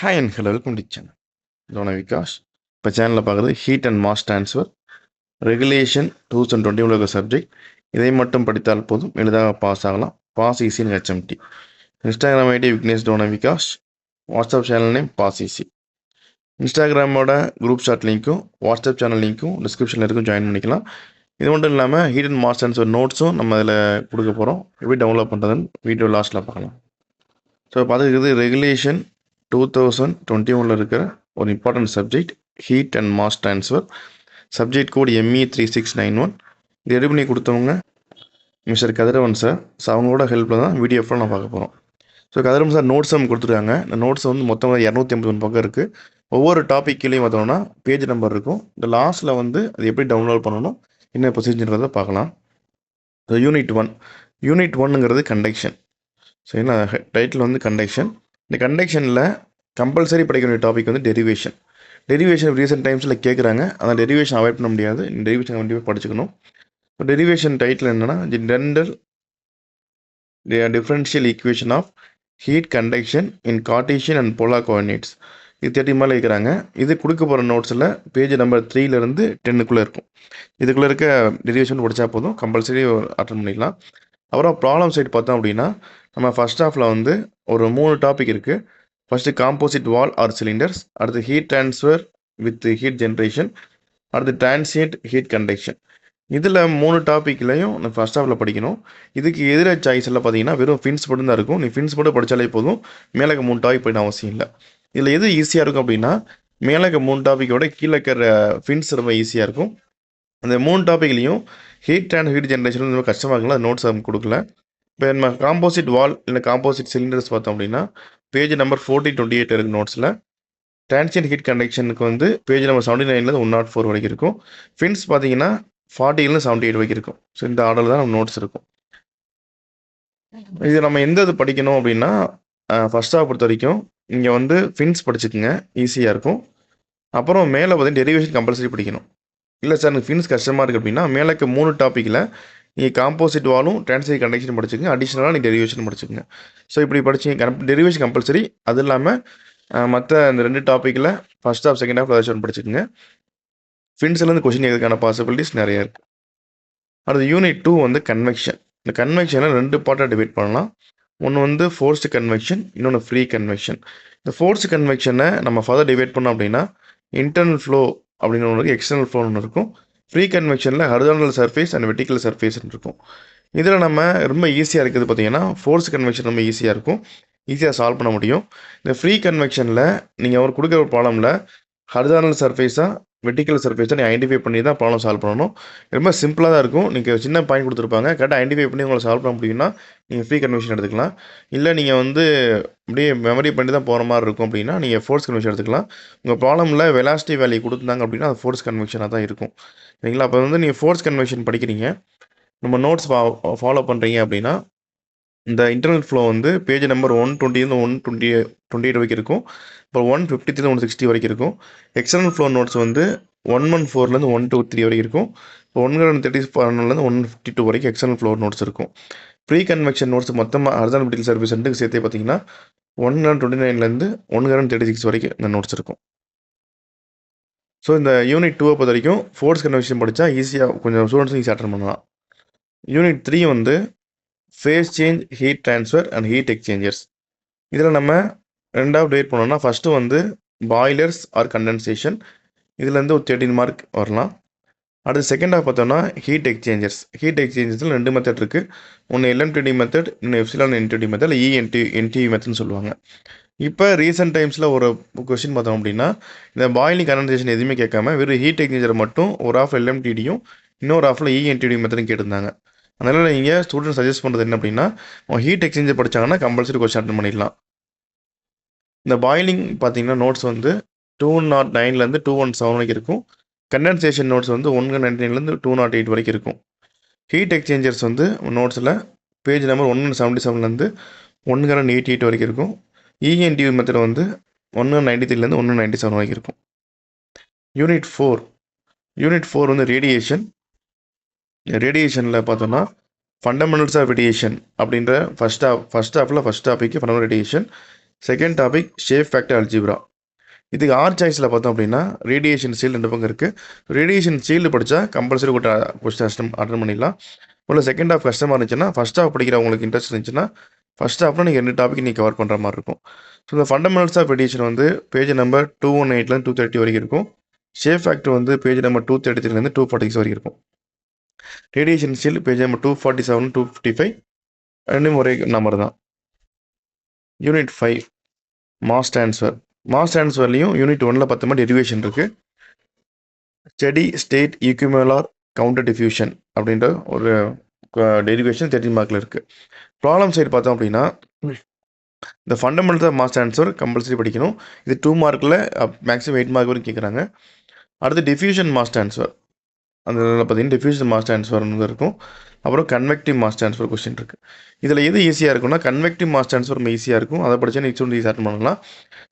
Hi and hello welcome to channel தோன விகாஷ். இப்போ சேனலில் பார்க்குறது heat and mass transfer regulation 2020 உள்ள சப்ஜெக்ட். இதை மட்டும் படித்தால் போதும், எளிதாக பாஸ் ஆகலாம். பாஸ் ஈஸின்னு ஹெச்எம்டி. இன்ஸ்டாகிராம் ஐடி விக்னேஷ் தோன Vikash. WhatsApp channel name pass easy. இன்ஸ்டாகிராமோட குரூப் சாட் லிங்க்கும் வாட்ஸ்அப் சேனல் லிங்க்கும் டிஸ்கிரிப்ஷனில் இருக்கும், ஜாயின் பண்ணிக்கலாம். இது மட்டும் இல்லாமல் ஹீட் அண்ட் மாஸ் ட்ரான்ஸ்ஃபர் நோட்ஸும் நம்ம அதில் கொடுக்க போகிறோம். எப்படி டவுன்லோட் பண்ணுறதுன்னு வீடியோ லாஸ்ட்டில் பார்க்கலாம். ஸோ பார்த்துக்கிறது ரெகுலேஷன் 2021 இருக்கிற ஒரு important subject heat and mass transfer. Subject code ME3691. இது ரெடி பண்ணி கொடுத்தவங்க மிஸ்டர் கதிரவன் சார். ஸோ அவங்களோட ஹெல்ப்பில் தான் வீடியோ ஃபுல்லாக நான் பார்க்க போகிறோம். ஸோ கதிரவன் சார் நோட்ஸ் நம்ம கொடுத்துருக்காங்க. இந்த நோட்ஸ் வந்து மொத்தமாக 251 பக்கம் இருக்குது. ஒவ்வொரு டாபிக் கீழே பார்த்தோம்னா பேஜ் நம்பர் இருக்கும். இந்த லாஸ்ட்டில் வந்து அது எப்படி டவுன்லோட் பண்ணணும், என்ன ப்ரொசீஜர்ன்றதை பார்க்கலாம். ஸோ யூனிட் ஒன்னுங்கிறது கண்டக்ஷன். ஸோ என்ன டைட்டில் வந்து கண்டக்ஷன். இந்த கண்டக்ஷனில் கம்பல்சரி படிக்க வேண்டிய டாபிக் வந்து டெரிவேஷன். ரீசெண்ட் டைம்ஸில் கேட்குறாங்க, அந்த டெரிவேஷன் அவாய்ட் பண்ண முடியாது. இந்த டெரிவேஷன் கண்டிப்பாக படிச்சுக்கணும். இப்போ டெரிவேஷன் டைட்டில் என்னென்னா general differential equation of heat conduction in cartesian and polar coordinates. இது 30 மேலே இருக்கிறாங்க. இது கொடுக்க போகிற நோட்ஸில் பேஜ் நம்பர் 3லேருந்து 10க்குள்ளே இருக்கும். இதுக்குள்ளே இருக்க டெரிவேஷன் படித்தா போதும், கம்பல்சரி அட்டன் பண்ணிடலாம். அப்புறம் ப்ராப்ளம் சைட் பார்த்தோம் அப்படின்னா நம்ம ஃபஸ்ட் ஹாஃபில் வந்து ஒரு 3 டாபிக் இருக்குது. ஃபஸ்ட்டு காம்போசிட் வால் ஆர் சிலிண்டர்ஸ், அடுத்து heat transfer with heat generation, அடுத்து டிரான்சியன்ட் ஹீட் கண்டக்ஷன். இதில் 3 டாப்பிக்லையும் நான் ஃபஸ்ட் ஹாஃபில் படிக்கணும். இதுக்கு எதிர சாய்ஸ் எல்லாம் பார்த்தீங்கன்னா வெறும் ஃபின்ஸ் மட்டும் தான் இருக்கும். நீ ஃபின்ஸ் மட்டும் படித்தாலே போதும், மேலே 3 டாபிக் படிக்க அவசியம் இல்லை. இதில் எது ஈஸியாக இருக்கும் அப்படின்னா மேலே 3 டாப்பிக்கோட கீழே இருக்கிற ஃபின்ஸ் ரொம்ப ஈஸியாக இருக்கும். அந்த 3 டாப்பிக்லையும் ஹீட் அண்ட் ஹீட் ஜென்ரேஷன் ரொம்ப கஷ்டமாக இருக்குங்களா, நோட்ஸ் அவங்க கொடுக்கல. இப்போ நம்ம காம்போசிட் வால் இல்லை காம்போசிட் சிலிண்டர்ஸ் பார்த்தோம் அப்படின்னா பேஜ் நம்பர் 1428 இருக்குது நோட்ஸில். டிரான்சியன்ட் ஹீட் கண்டக்ஷனுக்கு வந்து பேஜ் நம்பர் 79லேருந்து 104 வரைக்கும் இருக்கும். ஃபின்ஸ் பார்த்தீங்கன்னா 40லேருந்து 78 வரைக்கும் இருக்கும். ஸோ இந்த ஆர்டரில் தான் நம்ம நோட்ஸ் இருக்கும். இது நம்ம எந்த இது படிக்கணும் அப்படின்னா ஃபர்ஸ்ட் ஹாஃப் பொறுத்த வரைக்கும் இங்கே வந்து ஃபின்ஸ் படிச்சுக்குங்க, ஈஸியாக இருக்கும். அப்புறம் மேலே பார்த்தீங்கன்னா டெரிவேஷன் கம்பல்சரி படிக்கணும். இல்லை சார் எனக்கு ஃபின்ஸ் கஷ்டமாக இருக்குது அப்படின்னா மேலே 3 டாப்பிக்கில் நீங்கள் காம்போசிட் வாலும் டிரான்சியன்ட் கண்டக்ஷன் படிச்சுக்கங்க, அடிஷ்னலாக நீங்கள் டெரிவேஷன் படிச்சுக்கங்க. ஸோ இப்படி படிச்சிங்க டெரிவேஷன் கம்பல்சரி. அது இல்லாமல் மற்ற இந்த 2 டாப்பிக்கில் ஃபஸ்ட் ஹாஃப் செகண்ட் ஹாஃப் ஏதாச்சும் படிச்சுக்கோங்க. ஃபின்ஸ்லேருந்து கொஷின் கேட்கறதுக்கான பாசிபிலிட்டிஸ் நிறைய இருக்குது. அடுத்து யூனிட் 2 வந்து கன்வெக்ஷன். இந்த கன்வெக்ஷனில் 2 பார்ட்டாக டிவைட் பண்ணலாம். ஒன்று வந்து ஃபோர்ஸ்டு கன்வெக்ஷன், இன்னொன்று ஃப்ரீ கன்வெக்ஷன். இந்த ஃபோர்ஸ்டு கன்வெக்ஷனை நம்ம ஃபர்தர் டிவைட் பண்ணோம் அப்படின்னா இன்டர்னல் ஃப்ளோ அப்படின்னு ஒன்று இருக்குது, எக்ஸ்டர்னல் ஃப்ளோன்னு ஒன்று இருக்கும். ஃப்ரீ கன்வெக்ஷனில் ஹரிசாண்டல் சர்ஃபேஸ் அண்ட் வெர்டிக்கல் சர்ஃபேஸ்ன்னு இருக்கும். இதில் நம்ம ரொம்ப ஈஸியாக இருக்குது பார்த்தீங்கன்னா ஃபோர்ஸ் கன்வெக்ஷன் ரொம்ப ஈஸியாக இருக்கும், ஈஸியாக சால்வ் பண்ண முடியும். இந்த ஃப்ரீ கன்வெக்ஷனில் நீங்கள் ஒரு கொடுக்குற ப்ராப்ளமில் ஹரிசாண்டல் சர்ஃபேஸாக வெர்டிக்கல் சர்ஃபேஸை நீங்கள் ஐடென்டிஃபை பண்ணி தான் ப்ராப்ளம் சால்வ் பண்ணணும். ரொம்ப சிம்பிளாக தான் இருக்கும். நீங்கள் சின்ன பாயிண்ட் கொடுத்துருப்பாங்க, கரெக்டாக ஐடென்டிஃபை பண்ணி உங்களை சால்வ் பண்ண முடியும்னா நீங்கள் ஃப்ரீ கன்வெக்ஷன் எடுத்துக்கலாம். இல்லை நீங்கள் வந்து அப்படியே மெமரி பண்ணி தான் போகிற மாதிரி இருக்கும் அப்படின்னா நீங்கள் ஃபோர்ஸ் கன்வெக்ஷன் எடுத்துக்கலாம். உங்கள் ப்ராப்ளமில் வெலாசிட்டி வேல்யூ கொடுத்துருந்தாங்க அப்படின்னா அது ஃபோர்ஸ் கன்வெக்ஷனாக தான் இருக்கும், சரிங்களா? அப்போ வந்து நீங்கள் ஃபோர்ஸ் கன்வெக்ஷன் படிக்கிறீங்க, நம்ம நோட்ஸ் ஃபாலோ பண்ணுறீங்க அப்படின்னா இந்த இன்டர்னல் ஃப்ளோ வந்து பேஜ் நம்பர் 120 128 வரைக்கும் இருக்கும். இப்போ 153 160 வரைக்கும் இருக்கும். எக்ஸ்டர்னல் ஃப்ளோ நோட்ஸ் வந்து 114 123 வரைக்கும் இருக்கும். இப்போ 134 152 வரைக்கும் எக்ஸ்டர்னல் ஃப்ளோ நோட்ஸ் இருக்கும். ப்ரீ கன்வெக்ஷன் நோட்ஸ் மொத்தமாக ஹரிசாண்டல் வெர்டிக்கல் சர்ஃபேஸ் ரெண்டுக்கு சேர்த்தே பார்த்தீங்கன்னா 129 136 வரைக்கும் இந்த நோட்ஸ் இருக்கும். ஸோ இந்த யூனிட் 2 பொறுத்த வரைக்கும் ஃபோர்ஸ் கன்வெக்ஷன் படித்தா ஈஸியாக கொஞ்சம் ஸ்டூடெண்ட்ஸ் ஈஸியாக அட்டன் பண்ணலாம். யூனிட் 3 வந்து phase change, heat transfer and heat exchangers. இதில் நம்ம 2ஆக டிவைட் பண்ணோம்னா ஃபஸ்ட்டு வந்து பாய்லர்ஸ் ஆர் கண்டென்சேஷன். இதுலேருந்து ஒரு 13 மார்க் வரலாம். அடுத்து செகண்ட் ஹாஃப் பார்த்தோம்னா ஹீட் எக்ஸ்சேஞ்சர்ஸ். ஹீட் எக்ஸ்சேஞ்சர்ஸில் 2 மெத்தட் இருக்குது. ஒன்று LMTD மெத்தட், இன்னும் எப்சிலான் NTD மெத்தட், இல்லை ENTV மெத்தட்னு சொல்லுவாங்க. இப்போ ரீசெண்ட் டைம்ஸில் ஒரு கொஸ்டின் பார்த்தோம் அப்படின்னா இந்த பாயிலிங் கண்டென்சேஷன் எதுவுமே கேட்காம வெறும் ஹீட் எக்ஸ்சேஞ்சர் மட்டும் ஒரு ஆஃப் LMTDயும் இன்னொரு ஆஃபில் ENTD மெத்தடும் கேட்டிருந்தாங்க. அதனால் நீங்கள் ஸ்டூடெண்ட் சஜஸ்ட் பண்ணுறது என்ன அப்படின்னா ஹீட் எக்ஸ்சேஞ்சர் படித்தாங்கன்னா கம்பல்சரி கொஸ்டின் அட்டன் பண்ணிடலாம். இந்த பாயிலிங் பார்த்தீங்கன்னா நோட்ஸ் வந்து 209 217 வரைக்கும் இருக்கும். கண்டென்சேஷன் நோட்ஸ் வந்து 199 208 வரைக்கும் இருக்கும். ஹீட் எக்ஸ்சேஞ்சர்ஸ் வந்து நோட்ஸில் பேஜ் நம்பர் 177 188 வரைக்கும் இருக்கும். ENTV மெத்தட் வந்து 193 197 வரைக்கும் இருக்கும். யூனிட் 4 வந்து ரேடியேஷன். ரேடியேஷனில் பார்த்தோன்னா ஃபண்டமெண்டல்ஸ் ஆஃப் ரேடியேஷன் அப்படின்ற ஃபஸ்ட் ஹாஃபில் first topic fundamental radiation. Second topic shape factor algebra. இதுக்கு ஆர் சாய்ஸில் பார்த்தோம் அப்படின்னா ரேடியேஷன் ஷீல்டு 2 பக்கம் இருக்குது. ரேடியேஷன் ஷீல்டு படித்தா கம்பல்சரி கொஸ்டின் அட்டன் பண்ணிடலாம். உள்ள செகண்ட் ஹாஃப் கஷ்டமாக இருந்துச்சுன்னா ஃபஸ்ட் ஹாஃப் படிக்கிறவங்களுக்கு இன்ட்ரெஸ்ட் இருந்துச்சுன்னா ஃபஸ்ட் ஹாஃபில் நீங்கள் 2 டாபிக் நீங்கள் கவர் பண்ணுற மாதிரி இருக்கும். ஸோ இந்த ஃபண்டமெண்டல்ஸ் ஆஃப் ரேடியேஷன் வந்து பேஜ் நம்பர் 218 230 வரைக்கும் இருக்கும். ஷேப் ஃபேக்டர் வந்து பேஜ் நம்பர் 233 246 வரைக்கும் இருக்கும். ரேடியேஷன் ஷீல்டு பேஜ் நம்பர் 247 255 ரெண்டும் ஒரே நம்பர் தான். Unit 5 mass transfer. மாஸ் ட்ரான்ஸ்ஃபர்லையும் யூனிட் 1ல் 10 மாதிரி டெரிவேஷன் இருக்குது. Steady state equimolar counter diffusion அப்படின்ற ஒரு டெரிவேஷன் 13 மார்க்கில் இருக்குது. ப்ராப்ளம் சைடு பார்த்தோம் அப்படின்னா இந்த fundamental of mass transfer compulsory படிக்கணும். இது 2 மார்க்கில் மேக்ஸிமம் 8 மார்க் வரைக்கும் கேட்குறாங்க. அடுத்து டிஃப்யூஷன் மாஸ் ட்ரான்ஸ்ஃபர், அந்த பார்த்தீங்கன்னா டிஃப்யூஷன் மாஸ் ட்ரான்ஸ்ஃபர் இருக்கும். அப்புறம் கன்வெக்டிவ் மாஸ் ட்ரான்ஸ்ஃபர் கொஸ்டின் இருக்குது. இதில் எது ஈஸியாக இருக்கும்னா கன்வெக்டிவ் மாஸ் ட்ரான்ஸ்ஃபர் ரொம்ப ஈஸியாக இருக்கும். அதை படித்தா நெக்ஸ்ட் வந்து ஈஸியாக பண்ணலாம்.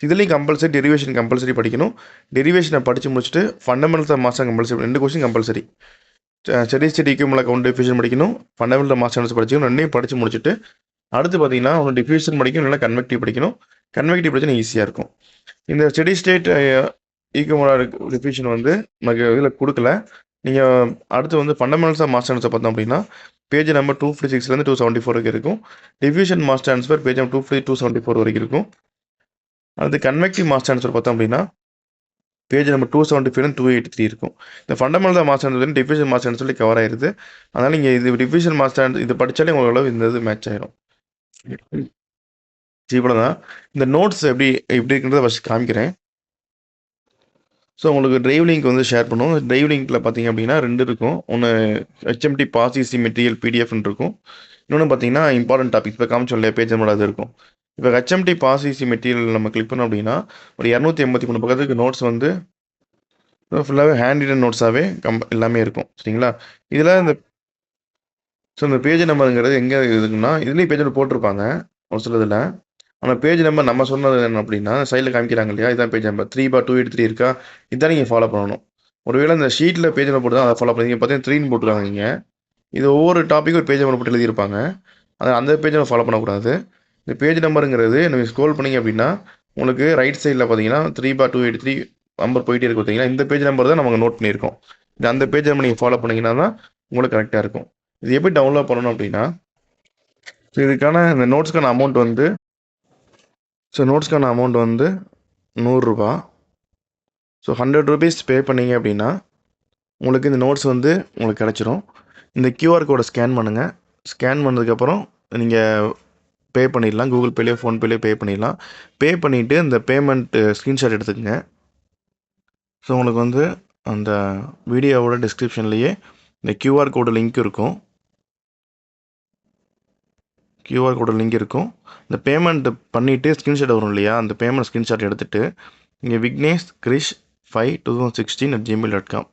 இதுலேயும் கம்பல்சரி டெரிவேஷன் கம்பல்சரி படிக்கணும். டெரிவேஷனை படித்து முடிச்சுட்டு fundamentals of mass compulsory 2 question compulsory. Steady state equimolar counter diffusion படிக்கணும், ஃபண்டமெண்டல் மாஸ் ட்ரான்ஸ்ஃபர் படிக்கணும். 2 படித்து முடிச்சுட்டு அடுத்து பார்த்தீங்கன்னா ஒன்று டிஃப்யூஷன் படிக்கணும், இல்லைனா கன்வெக்டிவ் படிக்கணும். கன்வெக்டிவ் படிச்சா ஈஸியாக இருக்கும். இந்த ஸ்டெடி ஸ்டேட் ஈக்குமுலார் டிஃப்யூஷன் வந்து நமக்கு இதில் கொடுக்கல. நீங்கள் அடுத்து வந்து ஃபண்டமெண்டல்ஸ் ஆஃப் மாஸ் ட்ரான்ஸ்ஃபர் பார்த்தோம் அப்படின்னா பேஜ் நம்பர் 256 274 வரைக்கும் இருக்கும். Diffusion mass transfer page number 250 274 வரைக்கும் இருக்கும். அடுத்து கன்வெக்டிவ் மாஸ் ட்ரான்ஸ்ஃபர் பார்த்தோம் அப்படின்னா பேஜ் நம்பர் 275 283 இருக்கும். இந்த fundamental mass transfer diffusion mass transfer cover ஆயிருது. அதனால் நீங்கள் இது டிஃப்யூஷன் மாஸ் ட்ரான்ஸ்ஃபர் இது படித்தாலே உங்களுக்கு இந்த இது மேட்ச் ஆயிரும். இவ்வளோ தான். இந்த நோட்ஸ் எப்படி இருக்குன்றதை ஃபஸ்ட் காமிக்கிறேன். ஸோ உங்களுக்கு டிரைவ் லிங்க் வந்து ஷேர் பண்ணுவோம். டிரைவ் லிங்க்கில் பார்த்தீங்க அப்படின்னா 2 இருக்கும். ஒன்று HMT பாசிசி மெட்டீரியல் பிடிஎஃப்னு இருக்கும். இன்னொன்று பார்த்தீங்கன்னா இம்பார்ட்டன்ட் டாபிக்ஸ் இப்போ காமிச்சோம் இல்லையா பேஜ் நம்பர் அது இருக்கும். இப்போ HMT பாசிசி மெட்டீரியல் நம்ம கிளிக் பண்ணோம் அப்படின்னா ஒரு 283 பக்கத்துக்கு நோட்ஸ் வந்து ஃபுல்லாகவே ஹேண்ட் ரிட்டன் நோட்ஸாகவே எல்லாமே இருக்கும். சரிங்களா? இதில் இந்த பேஜ் நம்பருங்கிறது எங்கே இருக்குன்னா இதுலேயும் பேஜ் நம்பர் போட்டிருப்பாங்க ஒரு சில இதில். ஆனால் பேஜ் நம்பர் நம்ம சொன்னது என்ன அப்படின்னா சைடில் காமிக்கிறாங்க இல்லையா, இதான் பேஜ் நம்பர் 3/283 இருக்கா, இதான் நீங்கள் ஃபாலோ பண்ணணும். ஒருவேளை இந்த ஷீட்டில் பேஜ் நம்பர் போட்டு தான் அதை ஃபாலோ பண்ணுறீங்க. பார்த்தீங்கன்னா 3ன்னு போட்டுருக்காங்க. நீங்கள் இது ஒவ்வொரு டாப்பிக்கும் ஒரு பேஜ் நம்பர் போட்டு எழுதியிருப்பாங்க. அந்த பேஜ் நம்பர் ஃபாலோ பண்ணக்கூடாது. இந்த பேஜ் நம்பருங்கிறது நீங்கள் ஸ்க்ரோல் பண்ணிங்க அப்படின்னா உங்களுக்கு ரைட் சைடில் பார்த்தீங்கன்னா 3/283 நம்பர் போயிட்டே இருக்கு. பார்த்தீங்கன்னா இந்த பேஜ் நம்பர் தான் நம்ம நோட் பண்ணியிருக்கோம். அந்த பேஜ் நம்பர் நீங்கள் ஃபாலோ பண்ணிங்கன்னா தான் உங்களுக்கு கரெக்டாக இருக்கும். இது எப்படி டவுன்லோட் பண்ணணும் அப்படின்னா இதுக்கான இந்த நோட்ஸ்க்கான அமௌண்ட் வந்து ₹100. ஸோ 100 ரூபீஸ் பே பண்ணிங்க அப்படின்னா உங்களுக்கு இந்த நோட்ஸ் வந்து உங்களுக்கு கிடச்சிரும். இந்த QR கோடை ஸ்கேன் பண்ணுங்கள். ஸ்கேன் பண்ணதுக்கப்புறம் நீங்கள் பே பண்ணிடலாம். கூகுள் பேலேயோ ஃபோன்பேலேயோ பே பண்ணிடலாம். பே பண்ணிவிட்டு இந்த பேமெண்ட்டு ஸ்க்ரீன்ஷாட் எடுத்துக்கங்க. ஸோ உங்களுக்கு வந்து அந்த வீடியோவோட டிஸ்கிரிப்ஷன்லேயே இந்த QR கோடு லிங்க் இருக்கும். இந்த பேமெண்ட் பண்ணிவிட்டு ஸ்க்ரீன்ஷாட் வரும் இல்லையா, அந்த பேமெண்ட் ஸ்க்ரீன்ஷாட் எடுத்துகிட்டு இங்கே vignesh52016@gmail.com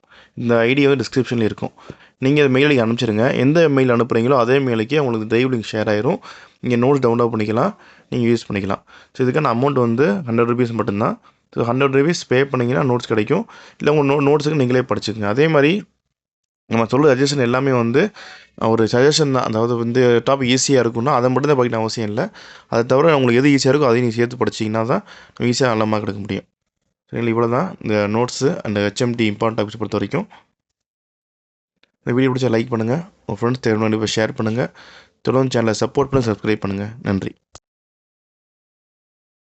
இந்த ஐடி வந்து டிஸ்கிரிப்ஷனில் இருக்கும். நீங்கள் இந்த மெயிலுக்கு அனுப்பிச்சிருங்க. எந்த மெயில் அனுப்புகிறீங்களோ அதே மெயிலுக்கே உங்களுக்கு டிரைவ் லிங்க் ஷேர் ஆயிரும். நீங்கள் நோட்ஸ் டவுன்லோட் பண்ணிக்கலாம், நீங்கள் யூஸ் பண்ணிக்கலாம். ஸோ இதுக்கான அமௌண்ட் வந்து 100 ரூபீஸ் மட்டும்தான். ஸோ 100 ரூபீஸ் பே பண்ணிங்கன்னா நோட்ஸ் கிடைக்கும். இல்லை உங்கள் நோட்ஸுக்கு நீங்களே படிச்சுக்கோங்க. அதே மாதிரி நம்ம சொல்கிற சஜஷன் எல்லாமே வந்து ஒரு சஜஷன் தான். அதாவது வந்து டாபிக் ஈஸியாக இருக்குன்னா அதை மட்டும் தான் படிக்கணும் அவசியம் இல்லை. அதை தவிர உங்களுக்கு எது ஈஸியாக இருக்கோ அதையும் நீங்கள் சேர்த்து படிச்சிங்கன்னா தான் நம்ம ஈஸியாக நல்ல மார்க் எடுக்க முடியும். சரிங்களா? இவ்வளோ தான் இந்த notes and HMT important topics பொறுத்த வரைக்கும். இந்த வீடியோ பிடிச்சா லைக் பண்ணுங்கள், உங்கள் ஃப்ரெண்ட்ஸ் தேவையான ஷேர் பண்ணுங்கள். தொடர்ந்து சேனலை சப்போர்ட் பண்ணி சப்ஸ்கிரைப் பண்ணுங்கள். நன்றி.